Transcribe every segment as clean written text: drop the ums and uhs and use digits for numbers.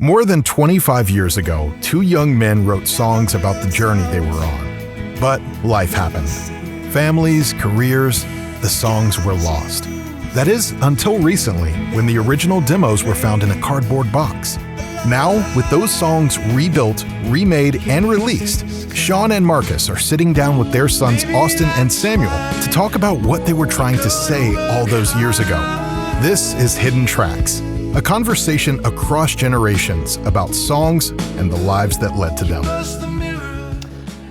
More than 25 years ago, two young men wrote songs about the journey they were on. But life happened. Families, careers, the songs were lost. That is, until recently, when the original demos were found in a cardboard box. Now, with those songs rebuilt, remade, and released, Shon and Marcus are sitting down with their sons Austin and Samuel to talk about what they were trying to say all those years ago. This is Hidden Tracks, a conversation across generations about songs and the lives that led to them.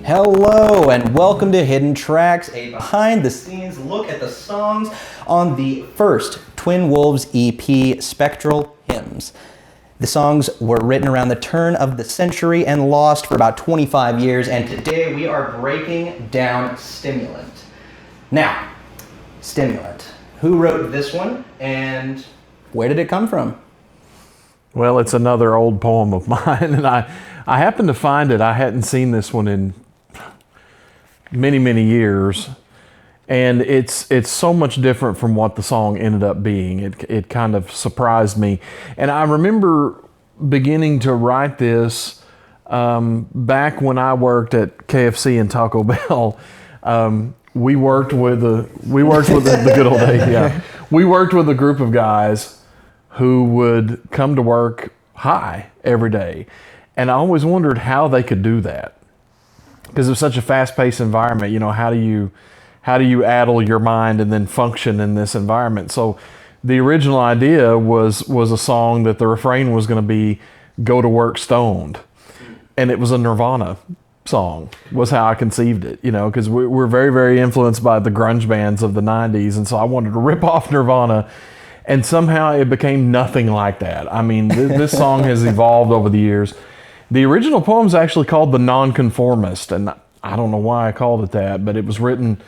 Hello and welcome to Hidden Tracks, a behind-the-scenes look at the songs on the first Twin Wolves EP, Spectral Hymns. The songs were written around the turn of the century and lost for about 25 years, and today we are breaking down Stimulant. Now, Stimulant. Who wrote this one, and where did it come from? Well, it's another old poem of mine, and I happened to find it. I hadn't seen this one in many, many years, and it's so much different from what the song ended up being. It kind of surprised me, and I remember beginning to write this back when I worked at KFC and Taco Bell. We worked with the good old days. Yeah, we worked with a group of guys who would come to work high every day, and I always wondered how they could do that, because it's such a fast-paced environment. You know, how do you addle your mind and then function in this environment? So the original idea was a song that the refrain was going to be "Go to Work Stoned," and it was a Nirvana song, was how I conceived it, you know, because we're very, very influenced by the grunge bands of the 90s, and so I wanted to rip off Nirvana, and somehow it became nothing like that. I mean, this song has evolved over the years. The original poem is actually called "The Nonconformist," and I don't know why I called it that, but it was written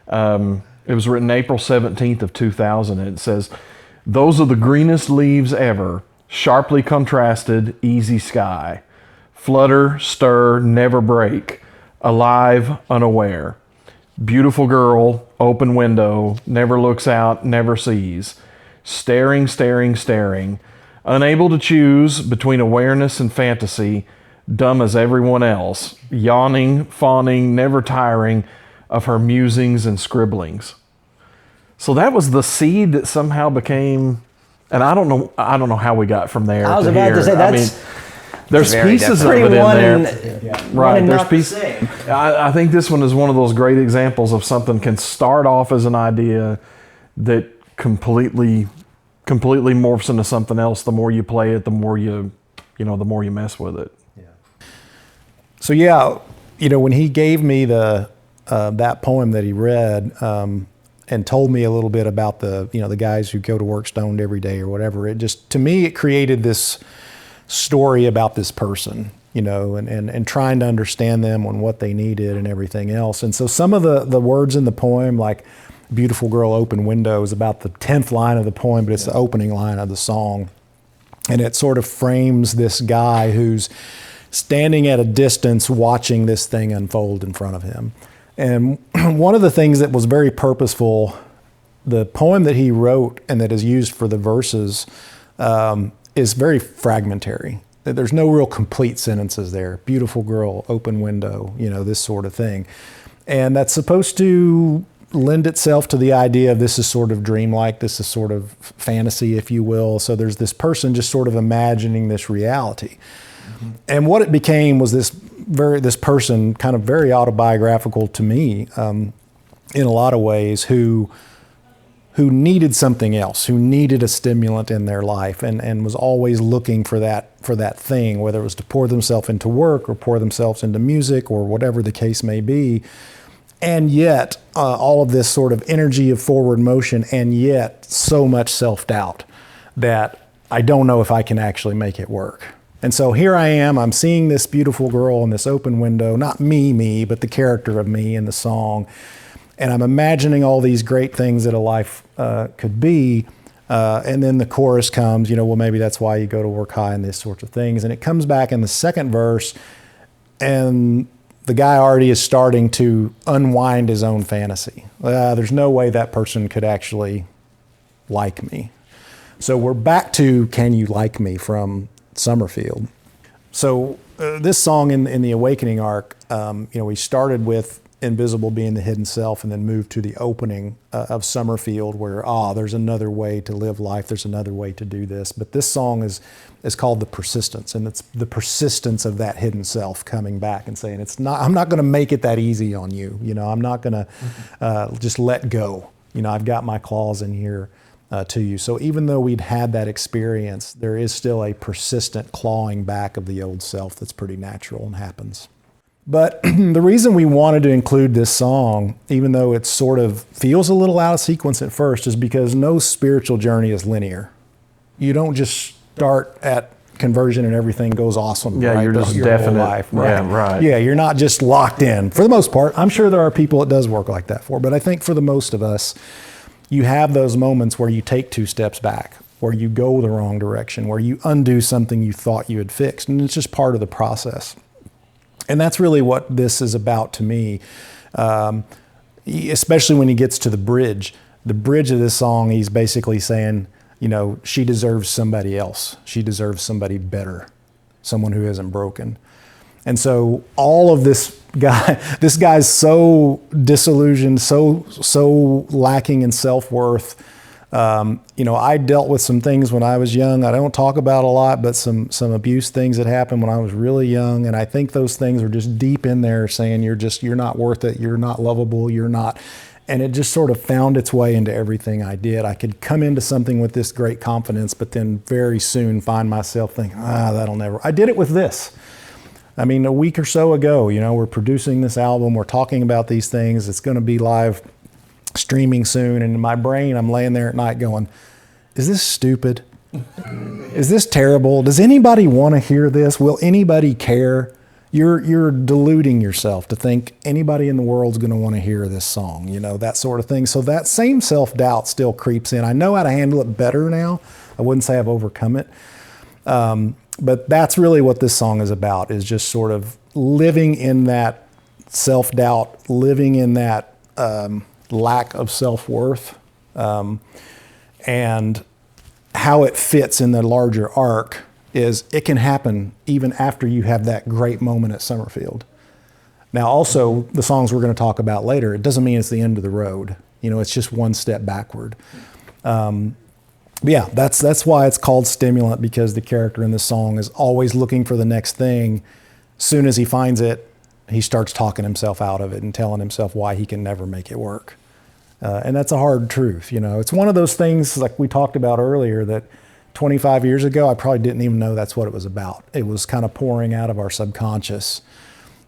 April 17th of 2000, and it says, "Those are the greenest leaves ever, sharply contrasted, easy sky. Flutter, stir, never break, alive, unaware. Beautiful girl, open window, never looks out, never sees. Staring, staring, staring, unable to choose between awareness and fantasy, dumb as everyone else, yawning, fawning, never tiring of her musings and scribblings." So that was the seed that somehow became, and I don't know how we got from there. I was to about here. to say I that's mean, there's pieces of it in there. Right, there's pieces. I think this one is one of those great examples of something can start off as an idea that completely morphs into something else. The more you play it, the more you mess with it. So when he gave me that poem that he read and told me a little bit about the guys who go to work stoned every day or whatever, it just, to me, it created this story about this person, and trying to understand them and what they needed and everything else. And so some of the words in the poem, like "Beautiful Girl, Open Window," is about the 10th line of the poem, but it's the opening line of the song. And it sort of frames this guy who's standing at a distance watching this thing unfold in front of him. And one of the things that was very purposeful, the poem that he wrote and that is used for the verses, is very fragmentary. There's no real complete sentences there. Beautiful girl, open window, this sort of thing. And that's supposed to lend itself to the idea of this is sort of dreamlike, this is sort of fantasy, if you will. So there's this person just sort of imagining this reality. Mm-hmm. And what it became was this person, kind of very autobiographical to me, in a lot of ways, who needed something else, who needed a stimulant in their life, and was always looking for that thing, whether it was to pour themselves into work or pour themselves into music or whatever the case may be. And yet, all of this sort of energy of forward motion, and yet so much self-doubt that I don't know if I can actually make it work. And so here I am, I'm seeing this beautiful girl in this open window, not me, but the character of me in the song. And I'm imagining all these great things that a life could be. And then the chorus comes, well, maybe that's why you go to work high and these sorts of things. And it comes back in the second verse, and the guy already is starting to unwind his own fantasy. There's no way that person could actually like me. So we're back to "Can you like me" from Summerfield. So this song in the Awakening arc, we started with Invisible being the hidden self, and then moved to the opening of Summerfield, where there's another way to live life. There's another way to do this. But this song is called The Persistence, and it's the persistence of that hidden self coming back and saying, I'm not going to make it that easy on you. I'm not going to just let go. I've got my claws in here to you. So even though we'd had that experience, there is still a persistent clawing back of the old self that's pretty natural and happens. But the reason we wanted to include this song, even though it sort of feels a little out of sequence at first, is because no spiritual journey is linear. You don't just start at conversion and everything goes awesome. Yeah, right? you're just your definite. whole life, right? Yeah, right. Yeah, you're not just locked in. For the most part, I'm sure there are people it does work like that for, but I think for the most of us, you have those moments where you take 2 steps back, where you go the wrong direction, where you undo something you thought you had fixed, and it's just part of the process. And that's really what this is about to me, especially when he gets to the bridge. The bridge of this song, he's basically saying, she deserves somebody else. She deserves somebody better, someone who isn't broken. And so all of this guy's so disillusioned, so lacking in self-worth. I dealt with some things when I was young. I don't talk about a lot, but some abuse things that happened when I was really young. And I think those things are just deep in there saying you're not worth it. You're not lovable. You're not. And it just sort of found its way into everything I did. I could come into something with this great confidence, but then very soon find myself thinking, that'll never. I did it with this. I mean, a week or so ago, we're producing this album. We're talking about these things. It's going to be live streaming soon. And in my brain, I'm laying there at night going, is this stupid? Is this terrible? Does anybody want to hear this? Will anybody care? You're deluding yourself to think anybody in the world's going to want to hear this song, that sort of thing. So that same self-doubt still creeps in. I know how to handle it better now. I wouldn't say I've overcome it. But that's really what this song is about, is just sort of living in that self-doubt, living in that lack of self-worth, and how it fits in the larger arc is it can happen even after you have that great moment at Summerfield. Now, also, the songs we're going to talk about later, it doesn't mean it's the end of the road. It's just one step backward. Yeah, that's why it's called Stimulant, because the character in the song is always looking for the next thing. Soon as he finds it, he starts talking himself out of it and telling himself why he can never make it work. And that's a hard truth. It's one of those things, like we talked about earlier, that 25 years ago, I probably didn't even know that's what it was about. It was kind of pouring out of our subconscious,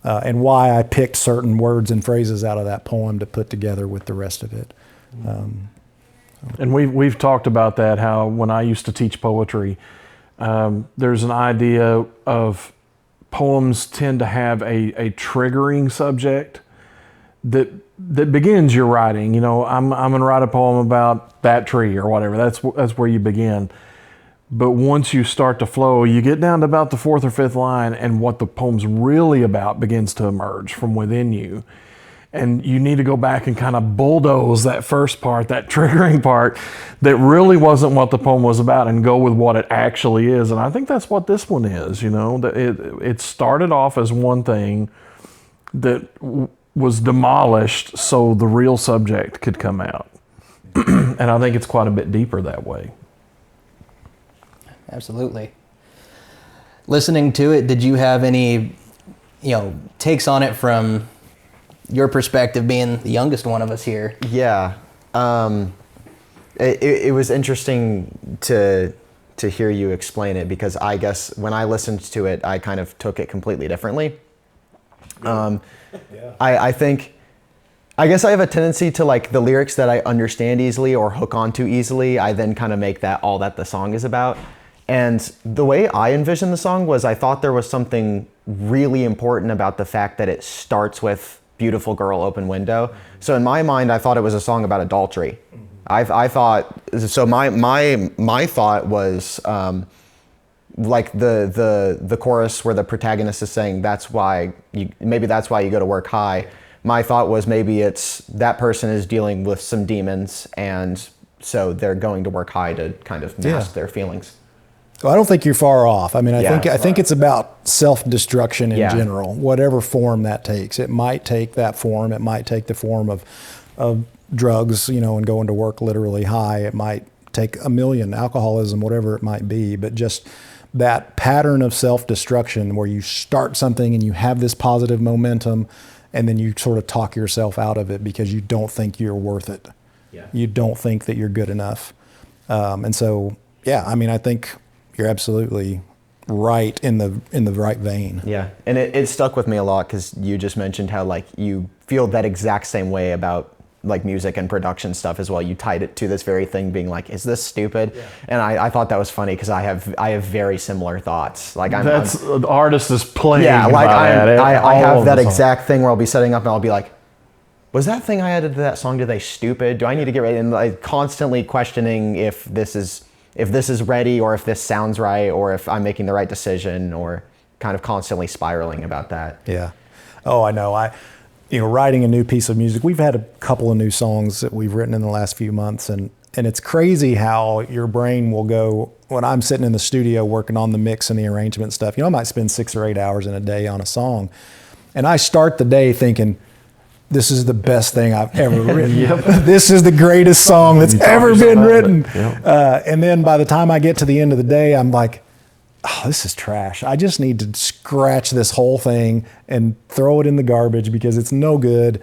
and why I picked certain words and phrases out of that poem to put together with the rest of it. And we've talked about that, how when I used to teach poetry, there's an idea of poems tend to have a triggering subject that begins your writing. I'm going to write a poem about that tree or whatever. That's where you begin. But once you start to flow, you get down to about the 4th or 5th line, and what the poem's really about begins to emerge from within you. And you need to go back and kind of bulldoze that first part, that triggering part that really wasn't what the poem was about, and go with what it actually is. And I think that's what this one is, that it started off as one thing that was demolished so the real subject could come out. And I think it's quite a bit deeper that way. Absolutely. Listening to it, did you have any, takes on it from your perspective, being the youngest one of us here? Yeah. It was interesting to hear you explain it, because I guess when I listened to it, I kind of took it completely differently. I guess I have a tendency to, like, the lyrics that I understand easily or hook onto easily, I then kind of make that all that the song is about. And the way I envisioned the song was, I thought there was something really important about the fact that it starts with beautiful girl, open window. So in my mind, I thought it was a song about adultery. I thought, so my thought was like the chorus where the protagonist is saying, maybe that's why you go to work high. My thought was, maybe it's that person is dealing with some demons, and so they're going to work high to kind of mask their feelings. Well, I don't think you're far off. I mean, Yeah. I think it's about self-destruction in Yeah. general, whatever form that takes. It might take that form. It might take the form of drugs, and going to work literally high. It might take a million, alcoholism, whatever it might be. But just that pattern of self-destruction where you start something and you have this positive momentum, and then you sort of talk yourself out of it because you don't think you're worth it. Yeah. You don't think that you're good enough. And so, yeah, I mean, I think you're absolutely right in the right vein. Yeah, and it stuck with me a lot because you just mentioned how like you feel that exact same way about like music and production stuff as well. You tied it to this very thing being like, is this stupid? Yeah. And I thought that was funny because I have very similar thoughts. Like the artist is playing. Yeah, like I have that exact thing where I'll be setting up and I'll be like, was that thing I added to that song today stupid? Do I need to get ready? And like constantly questioning if this is ready or if this sounds right or if I'm making the right decision or kind of constantly spiraling about that. Yeah. Oh, I know. Writing a new piece of music, we've had a couple of new songs that we've written in the last few months, and it's crazy how your brain will go, when I'm sitting in the studio working on the mix and the arrangement stuff, I might spend 6 or 8 hours in a day on a song, and I start the day thinking, this is the best thing I've ever written. Yep. This is the greatest song that's ever been written. Yep. And then by the time I get to the end of the day, I'm like, oh, this is trash. I just need to scratch this whole thing and throw it in the garbage because it's no good.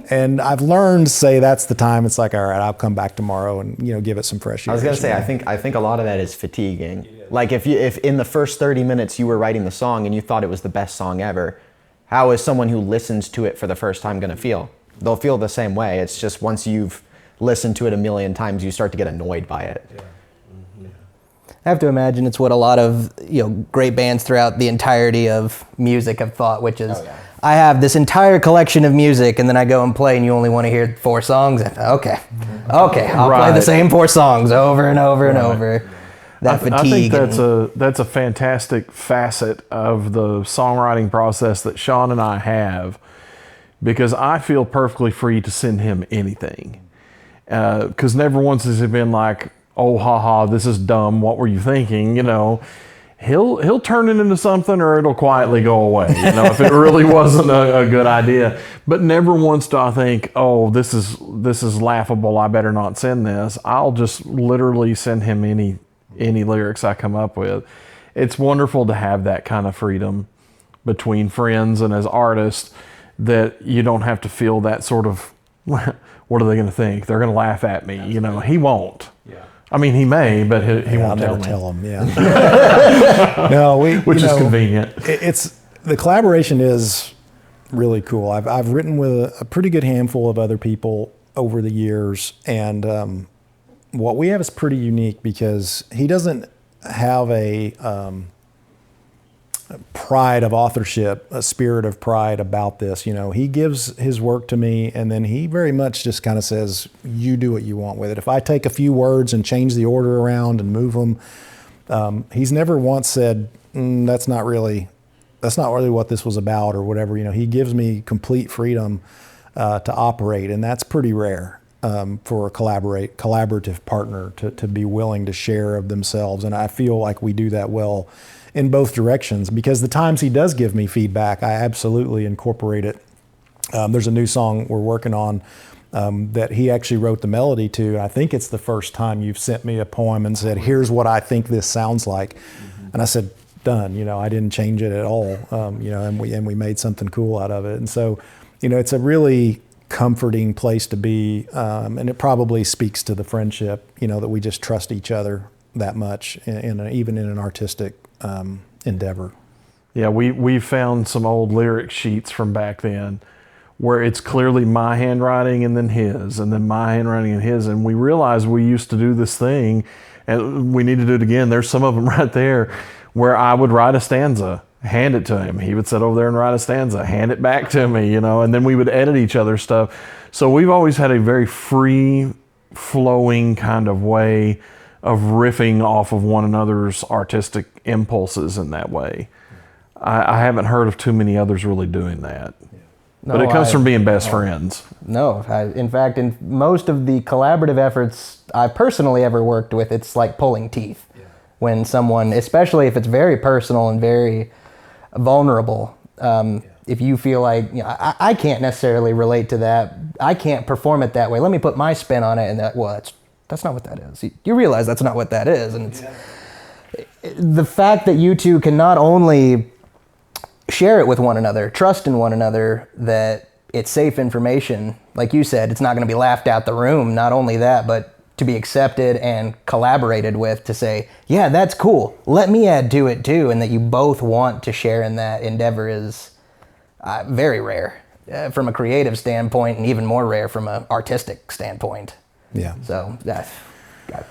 And I've learned to say that's the time. It's like, all right, I'll come back tomorrow and give it some fresh. I was gonna say, I think a lot of that is fatiguing. Like if in the first 30 minutes you were writing the song and you thought it was the best song ever, how is someone who listens to it for the first time going to feel? They'll feel the same way. It's just once you've listened to it a million times, you start to get annoyed by it. Yeah. Mm-hmm. I have to imagine it's what a lot of great bands throughout the entirety of music have thought, which is, I have this entire collection of music, and then I go and play, and you only want to hear 4 songs. Okay, I'll play the same 4 songs over and over and over. That fatigue. I think that's a fantastic facet of the songwriting process that Shon and I have, because I feel perfectly free to send him anything. Because never once has it been like, oh, haha, this is dumb. What were you thinking? He'll turn it into something, or it'll quietly go away. If it really wasn't a good idea. But never once do I think, oh, this is laughable. I better not send this. I'll just literally send him any lyrics I come up with. It's wonderful to have that kind of freedom between friends and as artists, that you don't have to feel that sort of, what are they going to think? They're going to laugh at me. He won't. Yeah. I mean, he may, but he won't I'll tell never me. tell him. Yeah. No, which is convenient. It's the collaboration is really cool. I've written with a pretty good handful of other people over the years, and what we have is pretty unique because he doesn't have a pride of authorship, a spirit of pride about this. He gives his work to me, and then he very much just kind of says, you do what you want with it. If I take a few words and change the order around and move them, he's never once said, that's not really what this was about or whatever. He gives me complete freedom to operate, and that's pretty rare. For a collaborative partner to be willing to share of themselves. And I feel like we do that well in both directions, because the times he does give me feedback, I absolutely incorporate it. There's a new song we're working on that he actually wrote the melody to. I think it's the first time you've sent me a poem and said, here's what I think this sounds like. Mm-hmm. And I said, done. I didn't change it at all. And we made something cool out of it. And so, it's a really comforting place to be, and it probably speaks to the friendship, that we just trust each other that much, even in an artistic endeavor. Yeah, we found some old lyric sheets from back then where it's clearly my handwriting and then his, and then my handwriting and his, and we realized we used to do this thing, and we need to do it again. There's some of them right there where I would write a stanza, hand it to him. He would sit over there and write a stanza, hand it back to me, and then we would edit each other's stuff. So we've always had a very free flowing kind of way of riffing off of one another's artistic impulses in that way. I haven't heard of too many others really doing that. No, but it comes from being best friends. No, in fact, in most of the collaborative efforts I personally ever worked with, it's like pulling teeth. when someone, especially if it's very personal and very vulnerable, if you feel like, I can't necessarily relate to that, I can't perform it that way, let me put my spin on it, and that's not what that is. You realize that's not what that is, and it's the fact that you two can not only share it with one another, trust in one another, that it's safe information, like you said, it's not going to be laughed out the room, not only that, but to be accepted and collaborated with, to say, yeah, that's cool, let me add to it too, and that you both want to share in that endeavor is very rare from a creative standpoint, and even more rare from an artistic standpoint. Yeah. So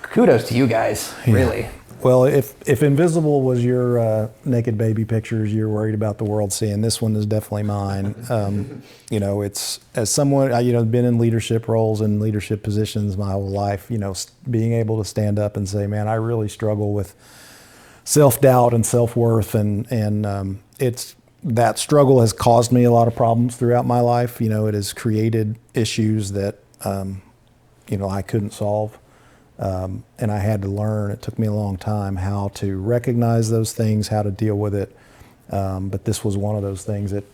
kudos to you guys, really. Well, if Invisible was your naked baby pictures you're worried about the world seeing, this one is definitely mine. It's, as someone, been in leadership roles and leadership positions my whole life, being able to stand up and say, man, I really struggle with self-doubt and self-worth, and it's, that struggle has caused me a lot of problems throughout my life. It has created issues that, I couldn't solve. And I had to learn, it took me a long time, how to recognize those things, how to deal with it. But this was one of those things at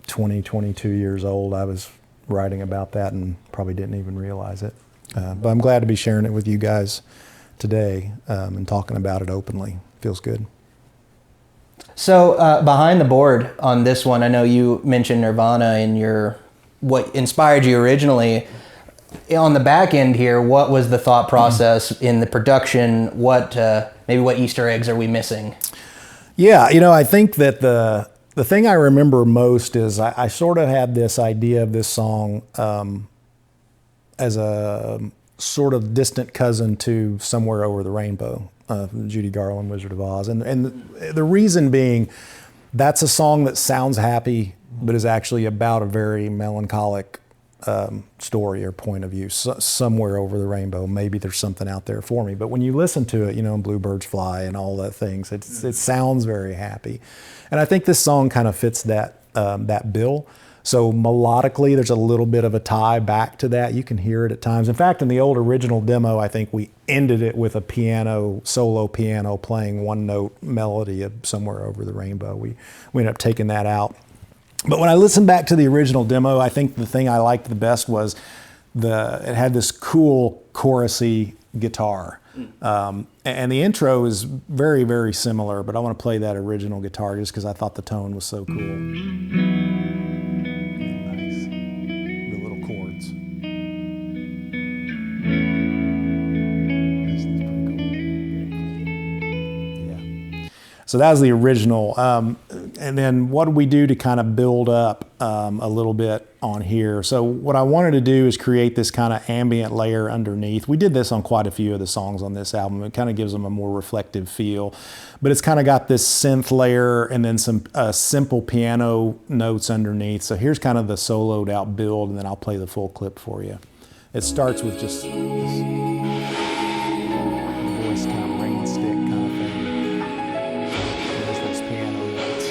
22 years old, I was writing about that and probably didn't even realize it. But I'm glad to be sharing it with you guys today and talking about it openly. Feels good. So behind the board on this one, I know you mentioned Nirvana in what inspired you originally. On the back end here, what was the thought process in the production? Maybe what Easter eggs are we missing? Yeah, I think that the thing I remember most is I sort of had this idea of this song as a sort of distant cousin to Somewhere Over the Rainbow, Judy Garland, Wizard of Oz. And the reason being, that's a song that sounds happy, but is actually about a very melancholic story or point of view. Somewhere over the rainbow, maybe there's something out there for me. But when you listen to it, and Bluebirds Fly and all that things, it sounds very happy. And I think this song kind of fits that bill. So melodically, there's a little bit of a tie back to that. You can hear it at times. In fact, in the old original demo, I think we ended it with a solo piano playing one note melody of Somewhere Over the Rainbow. We ended up taking that out. But when I listened back to the original demo, I think the thing I liked the best was it had this cool chorusy guitar. And the intro is very, very similar, but I want to play that original guitar just because I thought the tone was so cool. Nice. The little chords. That's pretty cool. Yeah. So that was the original. And then what did we do to kind of build up a little bit on here? So what I wanted to do is create this kind of ambient layer underneath. We did this on quite a few of the songs on this album. It kind of gives them a more reflective feel. But it's kind of got this synth layer and then some simple piano notes underneath. So here's kind of the soloed out build, and then I'll play the full clip for you. It starts with just this voice kind of rain stick kind of thing. There's those piano notes.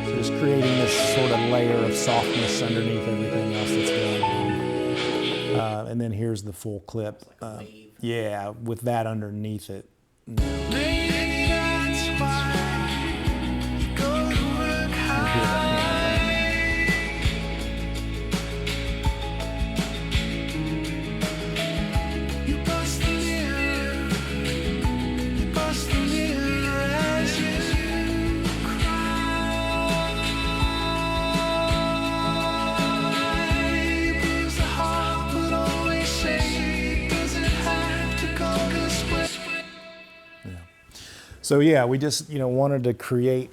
So just creating this sort of layer of softness underneath everything else that's going on. And then here's the full clip. Yeah, with that underneath it. So yeah, we just wanted to create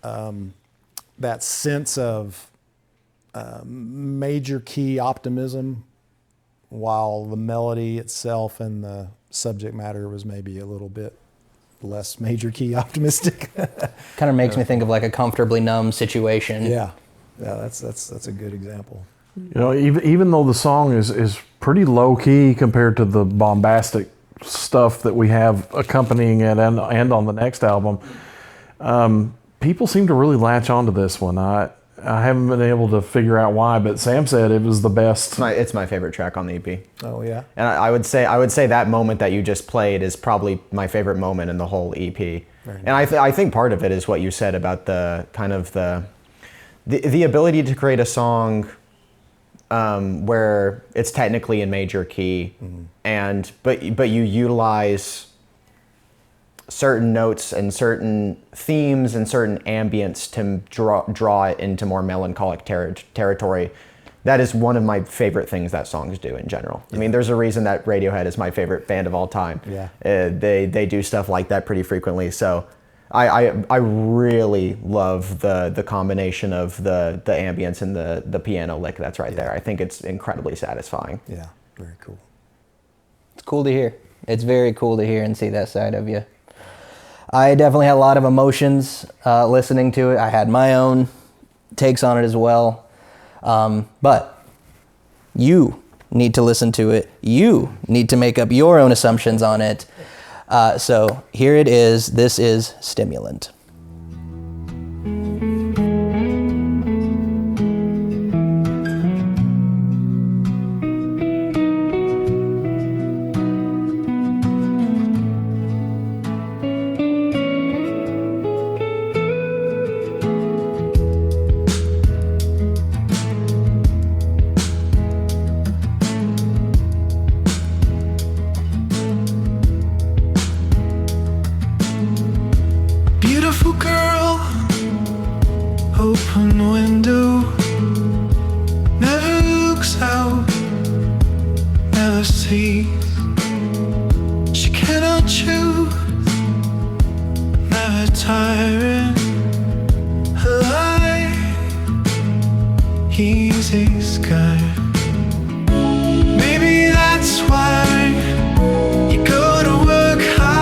that sense of major key optimism, while the melody itself and the subject matter was maybe a little bit less major key optimistic. Kind of makes me think of like a Comfortably Numb situation. Yeah, that's a good example. Even though the song is pretty low key compared to the bombastic stuff that we have accompanying it and on the next album, People seem to really latch onto this one. I haven't been able to figure out why, but Sam said it was the best. It's my favorite track on the EP. Oh yeah. And I would say that moment that you just played is probably my favorite moment in the whole EP. And I think part of it is what you said about the kind of the ability to create a song where it's technically in major key, but you utilize certain notes and certain themes and certain ambience to draw it into more melancholic territory. That is one of my favorite things that songs do in general. I mean, there's a reason that Radiohead is my favorite band of all time. Yeah. They do stuff like that pretty frequently. So I really love the combination of the ambience and the piano lick that's right there. I think it's incredibly satisfying. Yeah, very cool. It's cool to hear. It's very cool to hear and see that side of you. I definitely had a lot of emotions listening to it. I had my own takes on it as well. But you need to listen to it. You need to make up your own assumptions on it. So here it is. This is Stimulant. Beautiful girl, open window, never looks out, never sees. She cannot choose, never tiring. Her life, easy sky. Maybe that's why you go to work hard.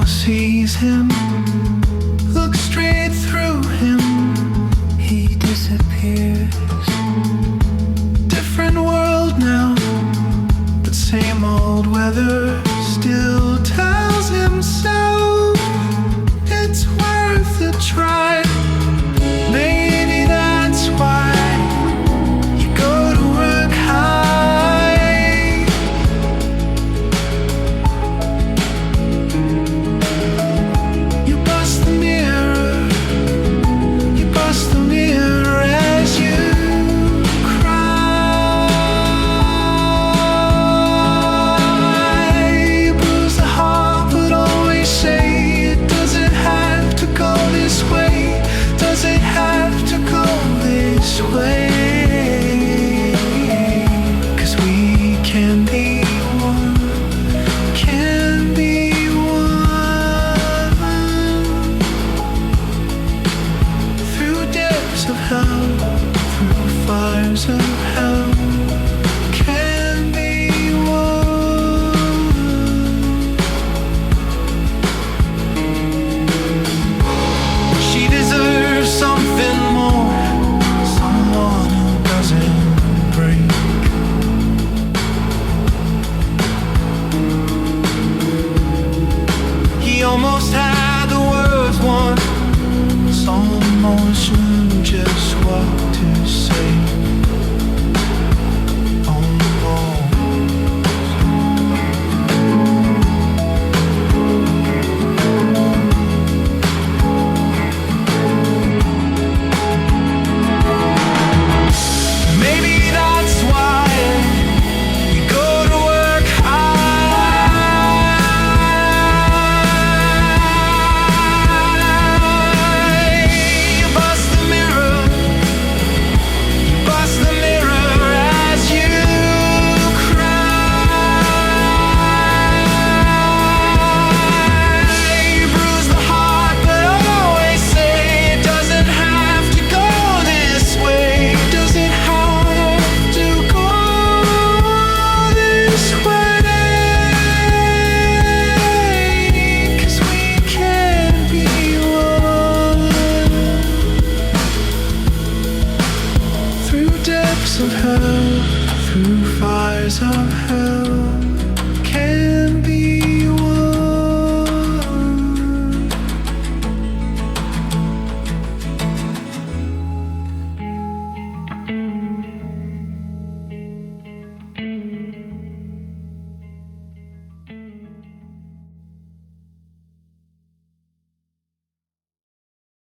Sees him, look straight through him, he disappears. Different world now, but same old weather. Still tells himself it's worth a try. Maybe that's why you go to work high. You bust the mirror as you cry. You bruise the heart, but always say it doesn't have to go this way. Does it have to go this way? 'Cause we can be one, can be one. Through depths of hell, through fires of hell, can be one. She deserves something more, someone who doesn't break. He almost had